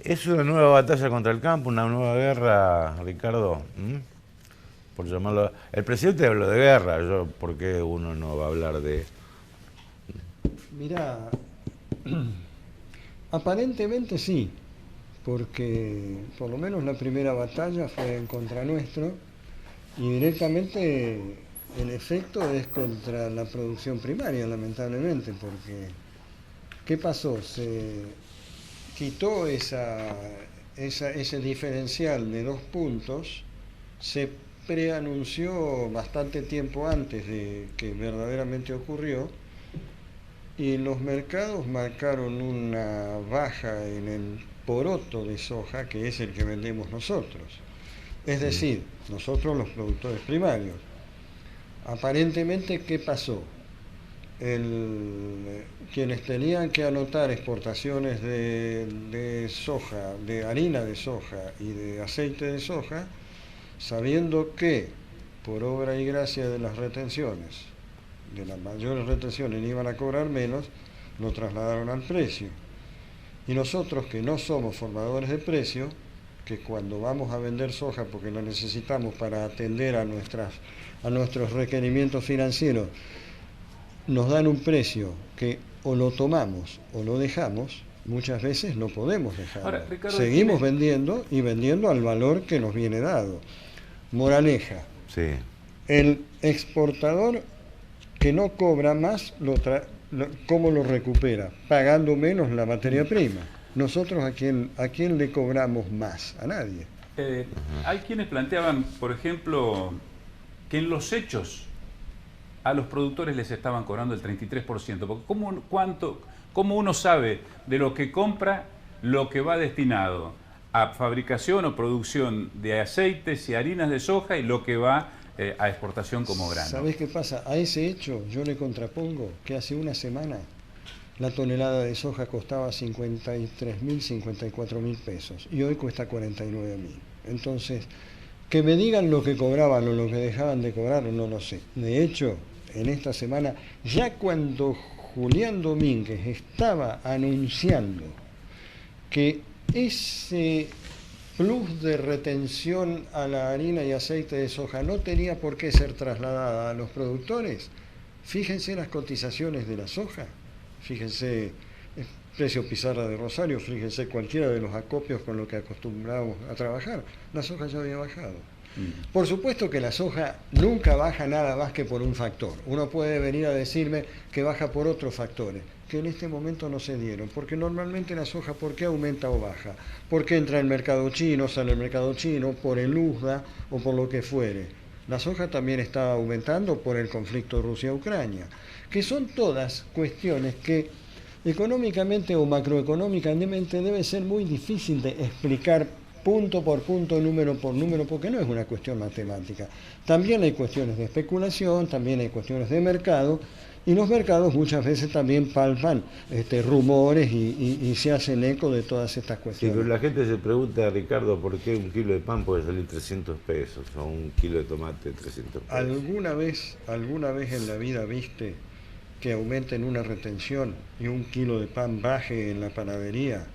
Es una nueva batalla contra el campo, una nueva guerra, Ricardo. Por llamarlo. El presidente habló de guerra, ¿por qué uno no va a hablar de...? Mirá, aparentemente sí, porque por lo menos la primera batalla fue en contra nuestro y directamente el efecto es contra la producción primaria, lamentablemente, porque ¿qué pasó? Se quitó ese diferencial de 2 puntos, se preanunció bastante tiempo antes de que verdaderamente ocurrió y los mercados marcaron una baja en el poroto de soja, que es el que vendemos nosotros. Es decir, nosotros los productores primarios. Aparentemente, ¿qué pasó? Quienes tenían que anotar exportaciones de soja, de harina de soja y de aceite de soja, sabiendo que por obra y gracia de las retenciones, de las mayores retenciones, iban a cobrar menos, lo trasladaron al precio. Y nosotros, que no somos formadores de precio, que cuando vamos a vender soja porque la necesitamos para atender a nuestros requerimientos financieros, nos dan un precio que o lo tomamos o lo dejamos, muchas veces no podemos dejarlo. Ahora, Ricardo, seguimos vendiendo y vendiendo al valor que nos viene dado. Moraleja, Sí. el exportador que no cobra más, ¿cómo lo recupera? Pagando menos la materia prima. Nosotros, ¿a quién le cobramos más? A nadie. Hay quienes planteaban, por ejemplo, que en los hechos a los productores les estaban cobrando el 33%, porque ¿cómo uno sabe de lo que compra lo que va destinado a fabricación o producción de aceites y harinas de soja y lo que va a exportación como grano? ¿Sabés qué pasa? A ese hecho yo le contrapongo que hace una semana la tonelada de soja costaba 53.000, 54.000 pesos y hoy cuesta 49.000. Entonces, que me digan lo que cobraban o lo que dejaban de cobrar, no lo sé. De hecho, en esta semana, ya cuando Julián Domínguez estaba anunciando que ese plus de retención a la harina y aceite de soja no tenía por qué ser trasladada a los productores, fíjense las cotizaciones de la soja, fíjense el precio pizarra de Rosario, fíjense cualquiera de los acopios con los que acostumbramos a trabajar, la soja ya había bajado. Por supuesto que la soja nunca baja nada más que por un factor. Uno puede venir a decirme que baja por otros factores, que en este momento no se dieron, porque normalmente la soja, ¿por qué aumenta o baja? Porque entra el mercado chino, sale el mercado chino, por el USDA o por lo que fuere. La soja también está aumentando por el conflicto Rusia-Ucrania, que son todas cuestiones que económicamente o macroeconómicamente debe ser muy difícil de explicar punto por punto, número por número, porque no es una cuestión matemática. También hay cuestiones de especulación, también hay cuestiones de mercado, y los mercados muchas veces también palpan rumores y se hacen eco de todas estas Sí, cuestiones. pero la gente se pregunta, Ricardo, ¿por qué un kilo de pan puede salir 300 pesos o un kilo de tomate 300 pesos? ¿Alguna vez en la vida viste que aumenten una retención y un kilo de pan baje en la panadería?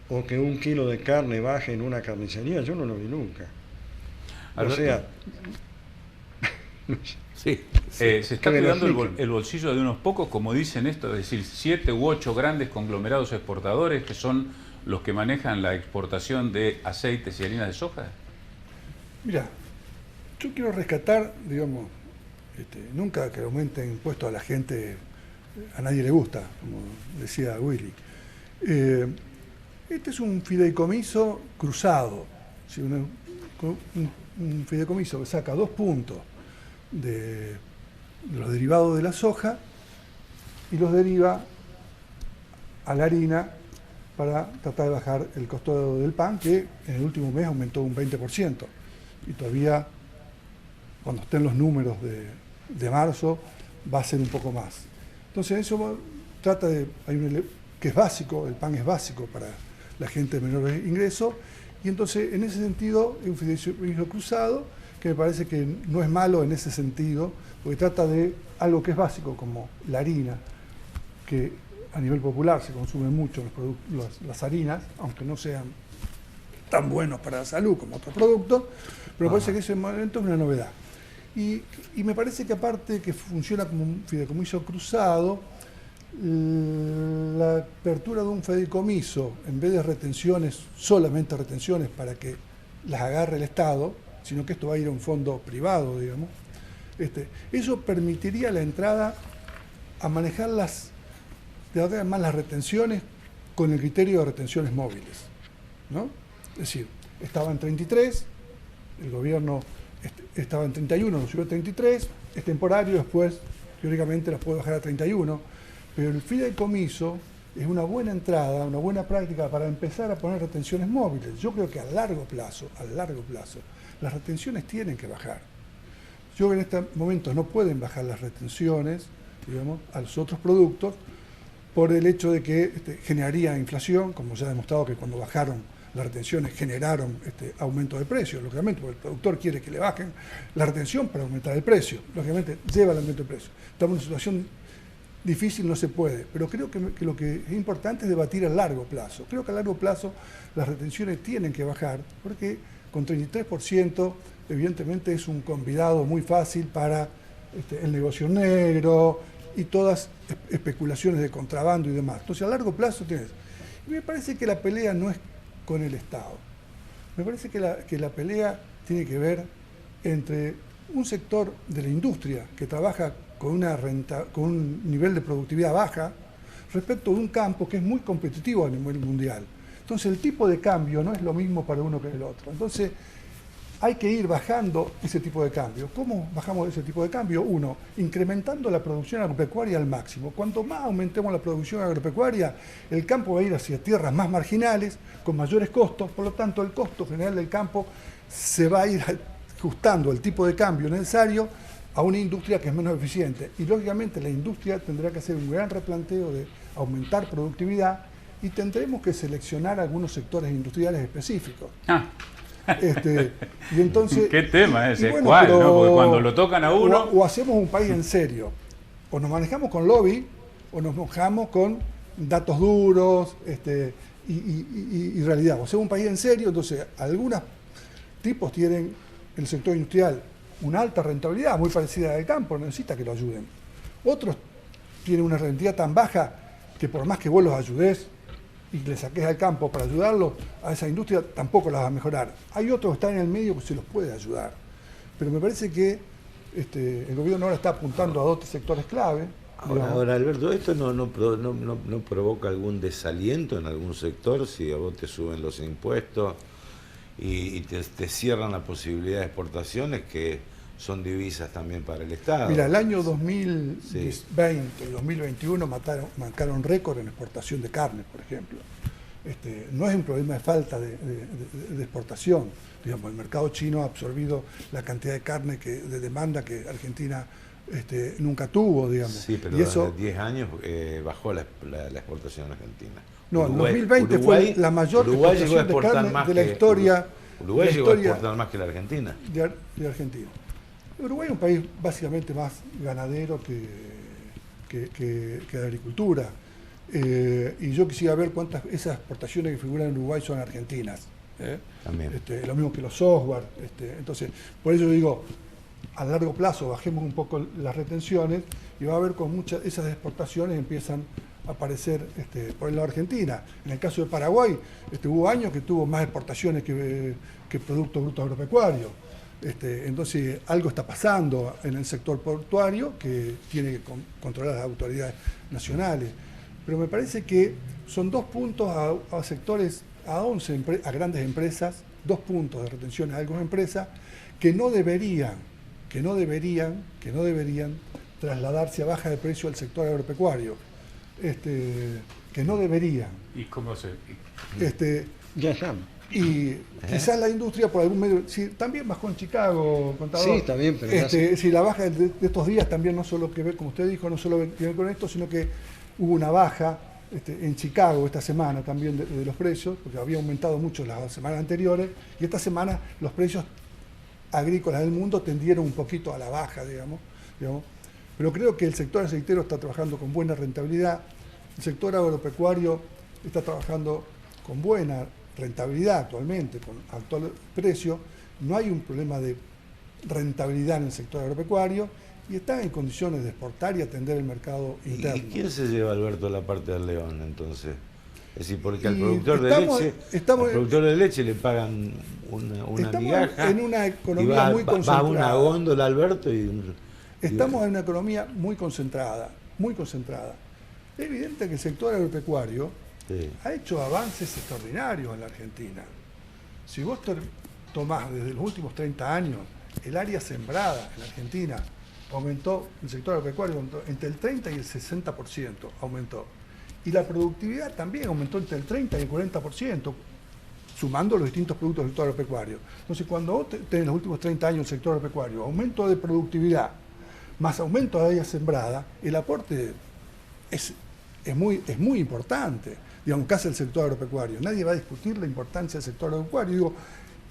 ¿O que un kilo de carne baje en una carnicería? Yo no lo vi nunca. Alberto, O sea, Sí, se está que me lo cuidando expliquen. el bolsillo de unos pocos, como dicen esto, es decir, 7 u 8 grandes conglomerados exportadores que son los que manejan la exportación de aceites y harinas de soja. Mira, yo quiero rescatar, digamos, nunca que aumenten impuestos a la gente, a nadie le gusta, como decía Willy. Este es un fideicomiso cruzado, ¿sí? Un fideicomiso que saca 2 puntos de los derivados de la soja y los deriva a la harina para tratar de bajar el costo del pan, que en el último mes aumentó un 20%. Y todavía, cuando estén los números de marzo, va a ser un poco más. Entonces eso trata de, que es básico, el pan es básico para la gente de menor ingreso, y entonces en ese sentido es un fideicomiso cruzado que me parece que no es malo en ese sentido, porque trata de algo que es básico, como la harina, que a nivel popular se consume mucho las harinas, aunque no sean tan buenos para la salud como otros productos, pero me parece que ese momento es una novedad. Y me parece que aparte que funciona como un fideicomiso cruzado, la apertura de un fideicomiso, en vez de retenciones, solamente retenciones para que las agarre el Estado, sino que esto va a ir a un fondo privado, digamos, eso permitiría la entrada a manejar más las retenciones con el criterio de retenciones móviles, ¿no? Es decir, estaba en 33, el gobierno estaba en 31, lo subió a 33, es temporario, después teóricamente las puede bajar a 31, pero el fideicomiso es una buena entrada, una buena práctica para empezar a poner retenciones móviles. Yo creo que a largo plazo, las retenciones tienen que bajar. Yo creo que en este momento no pueden bajar las retenciones, digamos, a los otros productos, por el hecho de que generaría inflación, como ya ha demostrado que cuando bajaron las retenciones generaron aumento de precios, lógicamente, porque el productor quiere que le bajen la retención para aumentar el precio, lógicamente lleva al aumento de precio. Estamos en una situación difícil, no se puede, pero creo que lo que es importante es debatir a largo plazo. Creo que a largo plazo las retenciones tienen que bajar, porque con 33% evidentemente es un convidado muy fácil para el negocio negro y todas especulaciones de contrabando y demás. Entonces a largo plazo tienes. Y me parece que la pelea no es con el Estado. Me parece que la pelea tiene que ver entre un sector de la industria que trabaja con un nivel de productividad baja respecto de un campo que es muy competitivo a nivel mundial. Entonces el tipo de cambio no es lo mismo para uno que el otro. Entonces hay que ir bajando ese tipo de cambio. ¿Cómo bajamos ese tipo de cambio? Uno, incrementando la producción agropecuaria al máximo. Cuanto más aumentemos la producción agropecuaria, el campo va a ir hacia tierras más marginales, con mayores costos, por lo tanto el costo general del campo se va a ir ajustando el tipo de cambio necesario a una industria que es menos eficiente. Y lógicamente la industria tendrá que hacer un gran replanteo de aumentar productividad y tendremos que seleccionar algunos sectores industriales específicos. Y entonces, ¿qué tema ese? Bueno, ¿Cuál? ¿No? Porque cuando lo tocan a uno... O hacemos un país en serio. O nos manejamos con lobby, o nos manejamos con datos duros y realidad. O hacemos un país en serio, entonces algunos tipos tienen el sector industrial una alta rentabilidad, muy parecida a la del campo, necesita que lo ayuden. Otros tienen una rentabilidad tan baja que por más que vos los ayudes y le saques al campo para ayudarlos a esa industria, tampoco las va a mejorar. Hay otros que están en el medio que se los puede ayudar. Pero me parece que el gobierno ahora está apuntando a otros sectores clave. Ahora, Alberto, ¿esto no provoca algún desaliento en algún sector si a vos te suben los impuestos y te cierran la posibilidad de exportaciones que son divisas también para el Estado? Mira, el año 2020 y 2021 marcaron récord en exportación de carne, por ejemplo. No es un problema de falta de exportación. Digamos, el mercado chino ha absorbido la cantidad de carne de demanda que Argentina nunca tuvo, digamos. Sí, pero y eso, hace 10 años bajó la exportación argentina. No, en 2020 fue la mayor exportación de carne de la historia. Uruguay llegó a exportar más que la Argentina. De Argentina. Uruguay es un país básicamente más ganadero que de agricultura. Y yo quisiera ver cuántas esas exportaciones que figuran en Uruguay son argentinas. También. Lo mismo que los software. Entonces, por eso yo digo, a largo plazo bajemos un poco las retenciones y va a haber con muchas esas exportaciones empiezan a aparecer por el lado de Argentina. En el caso de Paraguay, hubo años que tuvo más exportaciones que Producto Bruto Agropecuario. Entonces, algo está pasando en el sector portuario que tiene que controlar las autoridades nacionales. Pero me parece que son 2 puntos a sectores, a grandes empresas, 2 puntos de retención a algunas empresas que no deberían trasladarse a baja de precio al sector agropecuario. Que no deberían. ¿Y cómo se...? Ya están. Y quizás la industria por algún medio... Sí, también bajó en Chicago, contador. Sí, está bien, pero... Si la baja de estos días también no solo que ver, como usted dijo, no solo que ver con esto, sino que hubo una baja en Chicago esta semana también de los precios, porque había aumentado mucho las semanas anteriores, y esta semana los precios agrícolas del mundo tendieron un poquito a la baja, digamos. Pero creo que el sector aceitero está trabajando con buena rentabilidad, el sector agropecuario está trabajando con buena rentabilidad actualmente, con actual precio, no hay un problema de rentabilidad en el sector agropecuario y están en condiciones de exportar y atender el mercado interno. ¿Y quién se lleva, Alberto, la parte del león, entonces? Es decir, porque al Y productor de leche le pagan una migaja. En una economía muy va a concentrada. una góndola, Alberto, Estamos en una economía muy concentrada, muy concentrada. Es evidente que el sector agropecuario sí. ha hecho avances extraordinarios en la Argentina. Si vos tomás desde los últimos 30 años, el área sembrada en la Argentina aumentó, el sector agropecuario aumentó entre el 30 y el 60% aumentó. Y la productividad también aumentó entre el 30 y el 40%, sumando los distintos productos del sector agropecuario. Entonces, cuando vos tenés los últimos 30 años el sector agropecuario, aumento de productividad, más aumento de área sembrada, el aporte es muy importante, digamos, que hace el sector agropecuario. Nadie va a discutir la importancia del sector agropecuario. Digo,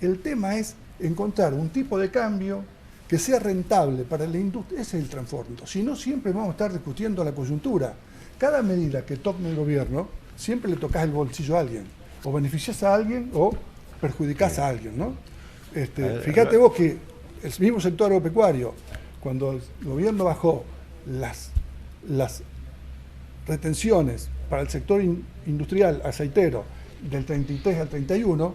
el tema es encontrar un tipo de cambio que sea rentable para la industria. Ese es el trasfondo. Si no, siempre vamos a estar discutiendo la coyuntura. Cada medida que tome el gobierno, siempre le tocas el bolsillo a alguien. O beneficias a alguien o perjudicás a alguien, ¿no? Fíjate vos que el mismo sector agropecuario, cuando el gobierno bajó las retenciones para el sector industrial aceitero del 33 al 31,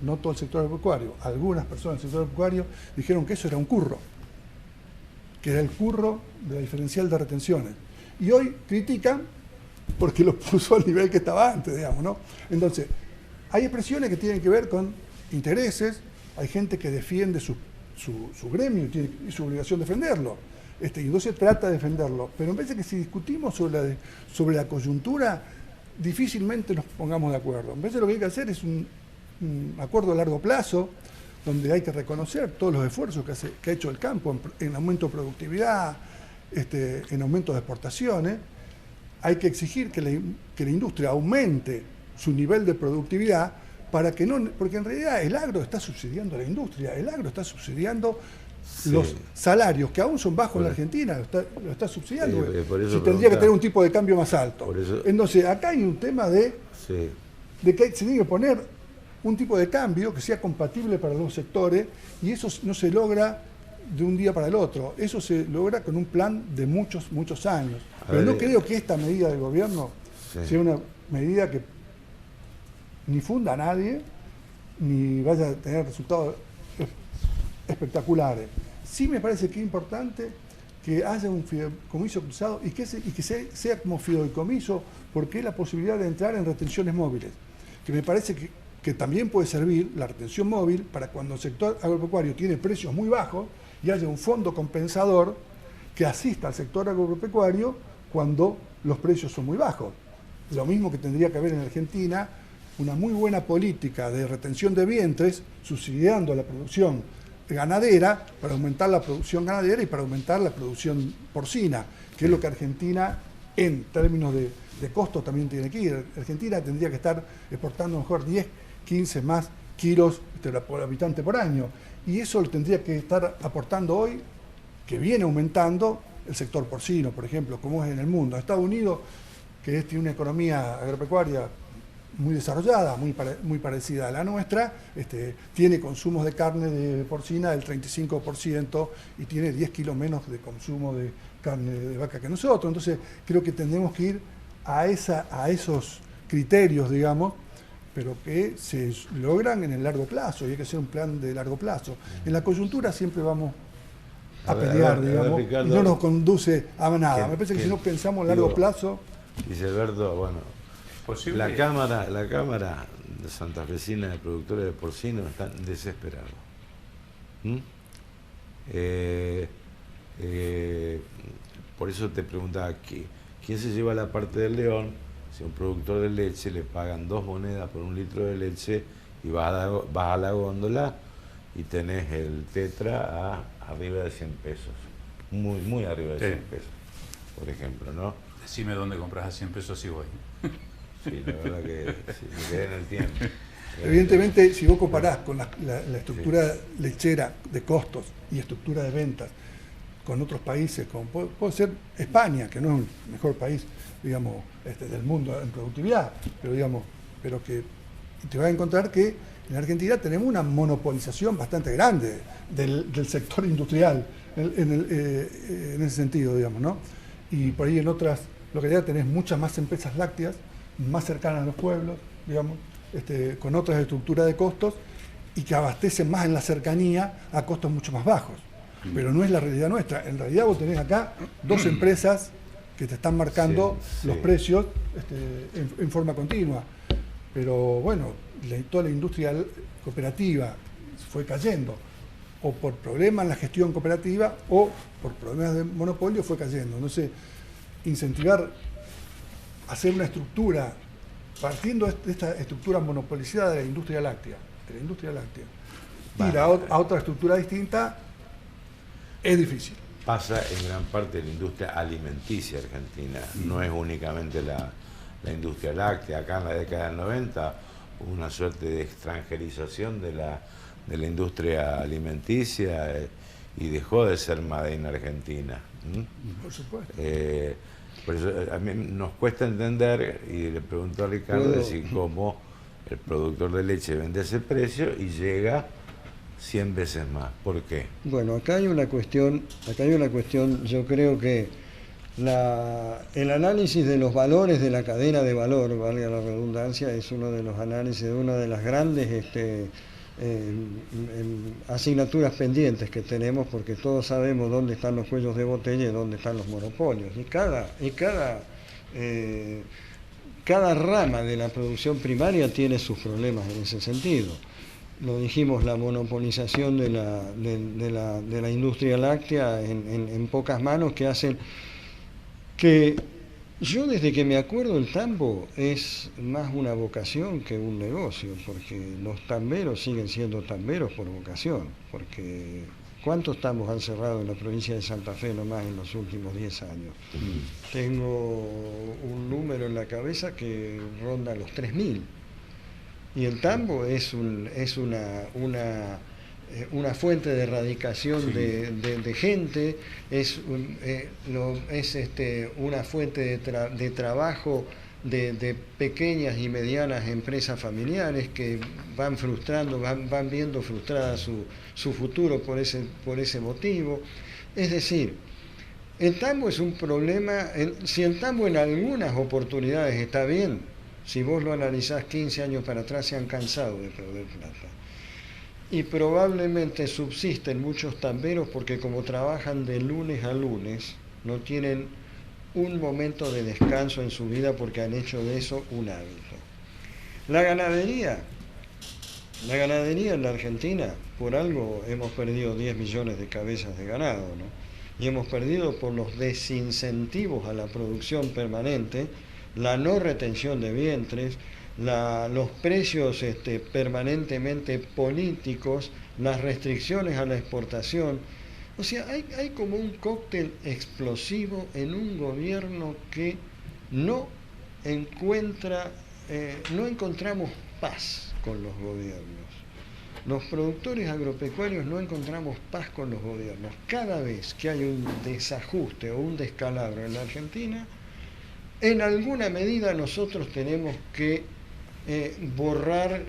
no todo el sector agropecuario, algunas personas del sector agropecuario dijeron que eso era un curro, que era el curro de la diferencial de retenciones. Y hoy critican porque lo puso al nivel que estaba antes, digamos, ¿no? Entonces, hay expresiones que tienen que ver con intereses, hay gente que defiende su gremio y su obligación de defenderlo. Y entonces trata de defenderlo. Pero en vez de que si discutimos sobre la coyuntura, difícilmente nos pongamos de acuerdo. En vez de lo que hay que hacer es un acuerdo a largo plazo, donde hay que reconocer todos los esfuerzos que ha hecho el campo en aumento de productividad, en aumento de exportaciones. Hay que exigir que la industria aumente su nivel de productividad para que no, porque en realidad el agro está subsidiando a la industria, el agro está subsidiando los salarios, que aún son bajos en la Argentina, lo está subsidiando. Si tendría que tener un tipo de cambio más alto. Entonces, acá hay un tema de que se tiene que poner un tipo de cambio que sea compatible para los sectores, y eso no se logra de un día para el otro, eso se logra con un plan de muchos, muchos años. Pero no creo que esta medida del gobierno sea una medida que ni funda a nadie, ni vaya a tener resultados espectaculares. Sí me parece que es importante que haya un fideicomiso cruzado y que sea como fideicomiso, porque es la posibilidad de entrar en retenciones móviles, que me parece que también puede servir la retención móvil para cuando el sector agropecuario tiene precios muy bajos y haya un fondo compensador que asista al sector agropecuario cuando los precios son muy bajos. Lo mismo que tendría que haber en Argentina, una muy buena política de retención de vientres, subsidiando la producción ganadera para aumentar la producción ganadera y para aumentar la producción porcina, que es lo que Argentina, en términos de costos, también tiene que ir. Argentina tendría que estar exportando a lo mejor 10, 15 más kilos por habitante por año, y eso lo tendría que estar aportando hoy, que viene aumentando el sector porcino, por ejemplo, como es en el mundo. Estados Unidos, que tiene una economía agropecuaria muy desarrollada, muy parecida a la nuestra, tiene consumos de carne de porcina del 35% y tiene 10 kilos menos de consumo de carne de vaca que nosotros. Entonces, creo que tendremos que ir a esos criterios, digamos, pero que se logran en el largo plazo, y hay que hacer un plan de largo plazo. En la coyuntura siempre vamos a pelear, digamos, Ricardo, y no nos conduce a nada. Me parece que si no pensamos a largo plazo... Dice Alberto, bueno, la Cámara de Santafesina de Productores de Porcinos están desesperados. Por eso te preguntaba, ¿quién se lleva la parte del león? Si a un productor de leche le pagan 2 monedas por un litro de leche y vas a la góndola y tenés el tetra arriba de 100 pesos. Muy, muy arriba de 100 pesos, por ejemplo, ¿no? Decime dónde compras a 100 pesos y voy. Sí, la verdad que sí, me quedé en el tiempo. Evidentemente, si vos comparás con la estructura lechera de costos y estructura de ventas con otros países, como puede ser España, que no es el mejor país, digamos, del mundo en productividad, pero que Y te vas a encontrar que en Argentina tenemos una monopolización bastante grande del sector industrial en ese sentido, digamos, ¿no? Y por ahí en otras localidades tenés muchas más empresas lácteas, más cercanas a los pueblos, digamos, con otras estructuras de costos y que abastecen más en la cercanía a costos mucho más bajos. Pero no es la realidad nuestra. En realidad vos tenés acá dos empresas que te están marcando los precios en forma continua. Pero bueno, toda la industria cooperativa fue cayendo, o por problemas en la gestión cooperativa o por problemas de monopolio fue cayendo. Entonces, incentivar, hacer una estructura, partiendo de esta estructura monopolizada de la industria láctea, ir a otra estructura distinta, es difícil. Pasa en gran parte de la industria alimenticia argentina, no es únicamente la industria láctea. Acá en la década del 90 hubo una suerte de extranjerización de la industria alimenticia y dejó de ser made in Argentina. Por supuesto. Por eso a mí nos cuesta entender, y le pregunto a Ricardo, decir cómo el productor de leche vende ese precio y llega 100 veces más. ¿Por qué? Bueno, acá hay una cuestión, yo creo que el análisis de los valores de la cadena de valor, valga la redundancia, es uno de los análisis de una de las grandes asignaturas pendientes que tenemos, porque todos sabemos dónde están los cuellos de botella y dónde están los monopolios. Y cada rama de la producción primaria tiene sus problemas en ese sentido. Lo dijimos, la monopolización de la industria láctea en pocas manos, que hacen que yo, desde que me acuerdo, el tambo es más una vocación que un negocio, porque los tamberos siguen siendo tamberos por vocación, porque ¿cuántos tambos han cerrado en la provincia de Santa Fe nomás en los últimos 10 años? Tengo un número en la cabeza que ronda los 3.000. Y el tambo es una fuente de erradicación de gente, es una fuente de trabajo de pequeñas y medianas empresas familiares que van frustrando, van viendo frustrada su futuro por ese motivo. Es decir, el tambo es un problema. Si el tambo en algunas oportunidades está bien, si vos lo analizás 15 años para atrás, se han cansado de perder plata. Y probablemente subsisten muchos tamberos porque, como trabajan de lunes a lunes, no tienen un momento de descanso en su vida porque han hecho de eso un hábito. La ganadería en la Argentina, por algo hemos perdido 10 millones de cabezas de ganado, ¿no? Y hemos perdido por los desincentivos a la producción permanente, la no retención de vientres, los precios permanentemente políticos, las restricciones a la exportación. O sea, hay como un cóctel explosivo en un gobierno que no encontramos paz con los gobiernos. Los productores agropecuarios no encontramos paz con los gobiernos. Cada vez que hay un desajuste o un descalabro en la Argentina, en alguna medida nosotros tenemos que borrar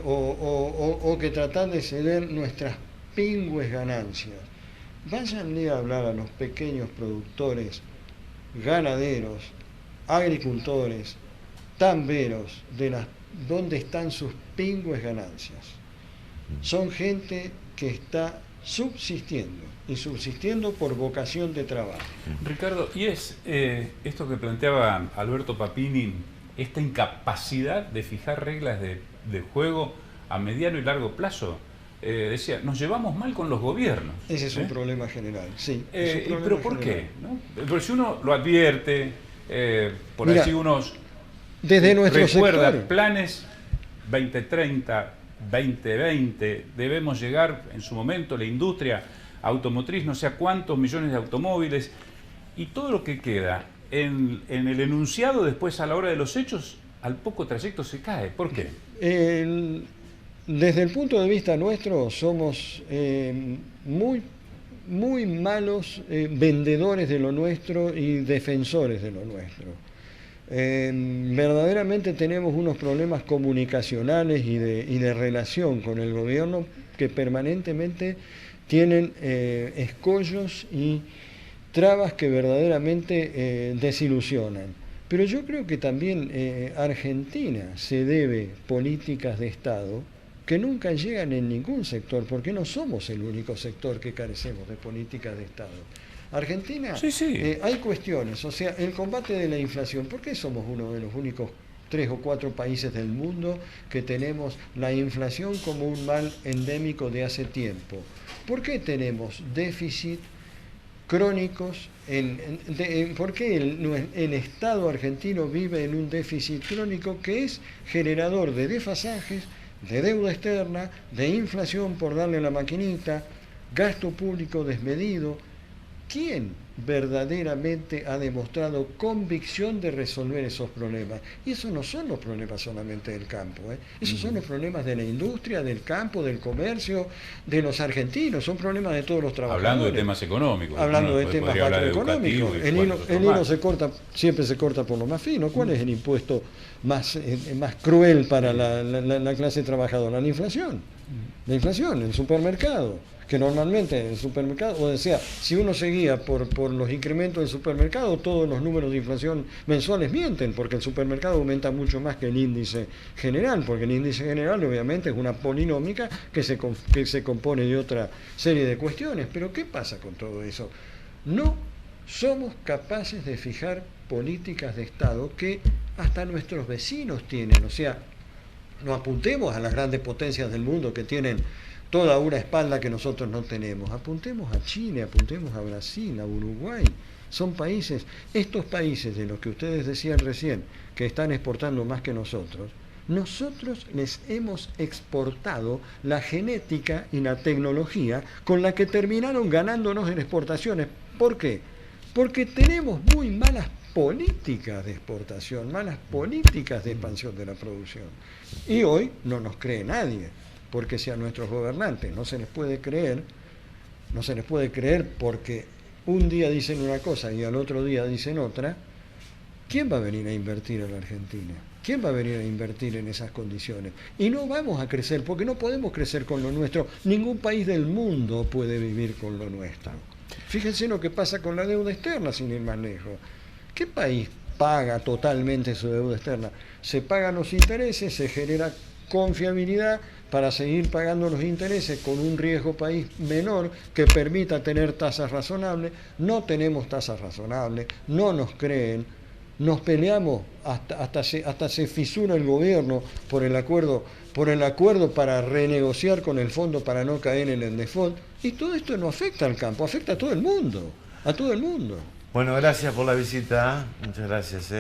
o que tratar de ceder nuestras pingües ganancias. Váyanle a hablar a los pequeños productores, ganaderos, agricultores, tamberos, dónde están sus pingües ganancias. Son gente que está subsistiendo, y subsistiendo por vocación de trabajo. Ricardo, y es esto que planteaba Alberto Papini, esta incapacidad de fijar reglas de juego a mediano y largo plazo. Decía, nos llevamos mal con los gobiernos. Ese es un problema general, sí. ¿Pero por qué? ¿No? Porque si uno lo advierte, por así unos desde nuestro recuerda sector, planes 2030, 2020, debemos llegar en su momento la industria automotriz, no sé a cuántos millones de automóviles, y todo lo que queda en el enunciado después a la hora de los hechos, al poco trayecto se cae. ¿Por qué? Desde el punto de vista nuestro, somos muy malos vendedores de lo nuestro y defensores de lo nuestro. Verdaderamente tenemos unos problemas comunicacionales y de relación con el gobierno que permanentemente tienen escollos y trabas que verdaderamente desilusionan. Pero yo creo que también Argentina se debe políticas de Estado que nunca llegan en ningún sector, porque no somos el único sector que carecemos de políticas de Estado. Argentina, Sí. hay cuestiones, o sea, el combate de la inflación, ¿por qué somos uno de los únicos 3 o 4 países del mundo que tenemos la inflación como un mal endémico de hace tiempo? ¿Por qué tenemos déficit crónicos? ¿Por qué el Estado argentino vive en un déficit crónico que es generador de desfasajes, de deuda externa, de inflación por darle la maquinita, gasto público desmedido? ¿Quién verdaderamente ha demostrado convicción de resolver esos problemas? Y esos no son los problemas solamente del campo, esos son los problemas de la industria, del campo, del comercio, de los argentinos, son problemas de todos los trabajadores. Hablando de temas económicos. Hablando de temas macroeconómicos. El hilo siempre se corta por lo más fino. ¿Cuál es el impuesto más cruel para la clase trabajadora? La inflación. La inflación, el supermercado. Que normalmente en el supermercado, o sea, si uno seguía por los incrementos del supermercado, todos los números de inflación mensuales mienten, porque el supermercado aumenta mucho más que el índice general, porque el índice general obviamente es una polinómica que se compone de otra serie de cuestiones. Pero ¿qué pasa con todo eso? No somos capaces de fijar políticas de Estado que hasta nuestros vecinos tienen, o sea, no apuntemos a las grandes potencias del mundo que tienen toda una espalda que nosotros no tenemos. Apuntemos a Chile, apuntemos a Brasil, a Uruguay. Son países, estos países de los que ustedes decían recién, que están exportando más que nosotros les hemos exportado la genética y la tecnología con la que terminaron ganándonos en exportaciones. ¿Por qué? Porque tenemos muy malas políticas de exportación, malas políticas de expansión de la producción. Y hoy no nos cree nadie. Porque si a nuestros gobernantes no se les puede creer porque un día dicen una cosa y al otro día dicen otra, ¿quién va a venir a invertir en la Argentina? ¿Quién va a venir a invertir en esas condiciones? Y no vamos a crecer, porque no podemos crecer con lo nuestro. Ningún país del mundo puede vivir con lo nuestro. Fíjense lo que pasa con la deuda externa, sin ir más lejos. ¿Qué país paga totalmente su deuda externa? Se pagan los intereses, se genera confiabilidad para seguir pagando los intereses con un riesgo país menor que permita tener tasas razonables. No tenemos tasas razonables, no nos creen, nos peleamos hasta se fisura el gobierno por el acuerdo para renegociar con el fondo para no caer en el default. Y todo esto no afecta al campo, afecta a todo el mundo, a todo el mundo. Bueno, gracias por la visita, muchas gracias.